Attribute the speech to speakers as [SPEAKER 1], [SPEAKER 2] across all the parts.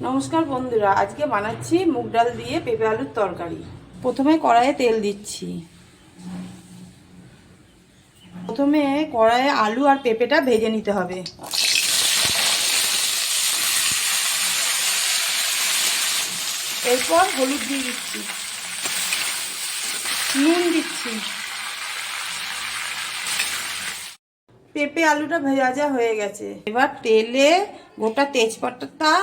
[SPEAKER 1] নমস্কার বন্ধুরা, আজকে বানাচ্ছি মুগ ডাল দিয়ে পেঁপে আলুর তরকারি। প্রথমে কড়াইয়ে তেল দিচ্ছি। প্রথমে কড়াইয়ে আলু আর পেঁপেটা ভেজে নিতে হবে। এরপর হলুদ দিয়ে দিচ্ছি, নুন দিচ্ছি। পেঁপে আলুটা ভাজা হয়ে গেছে। এবার তেলে গোটা তেজপাতা,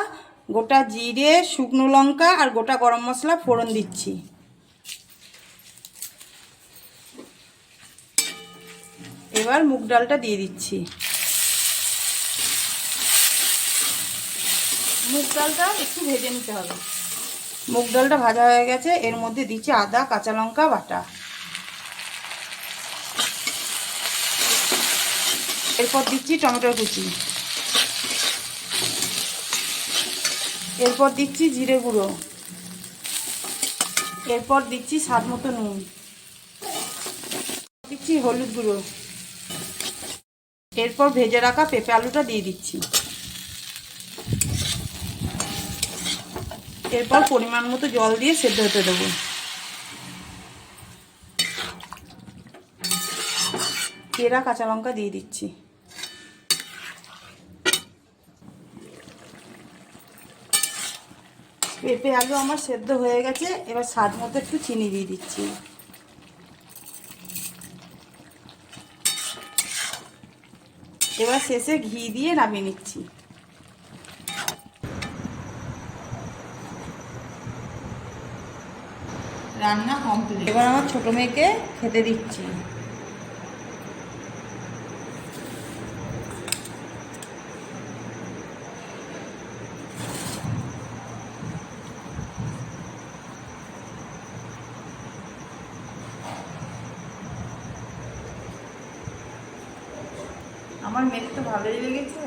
[SPEAKER 1] গোটা জিরে, শুকনো লঙ্কা আর গোটা গরম মশলা ফোড়ন দিচ্ছি। এবার মুগ ডালটা দিয়ে দিচ্ছি। মুগ ডালটা একটু ভেজে নিতে হবে। মুগ ডালটা ভাজা হয়ে গেছে। এর মধ্যে দিচ্ছি আদা, কাঁচা লঙ্কা বাটা। এরপর দিচ্ছি টমেটো কুচি। এরপর দিচ্ছি জিরে গুঁড়ো। এরপর দিচ্ছি স্বাদ মতো নুন। দিচ্ছি হলুদ গুঁড়ো। এরপর ভেজে রাখা পেঁপে আলুটা দিয়ে দিচ্ছি। এরপর পরিমাণ মতো জল দিয়ে সেদ্ধ হতে দেবো। চেরা কাঁচা লঙ্কা দিয়ে দিচ্ছি। পেঁপে আলু আমার সেদ্ধ হয়ে গেছে। এবার স্বাদ মতো একটু চিনি দিয়ে দিচ্ছি। এবার শেষে ঘি দিয়ে নামিয়ে নিচ্ছি। রান্না কমপ্লিট। এবার আমার ছোট মেয়েকে খেতে দিচ্ছি। আমার মেয়েকে তো ভালোই লেগেছে।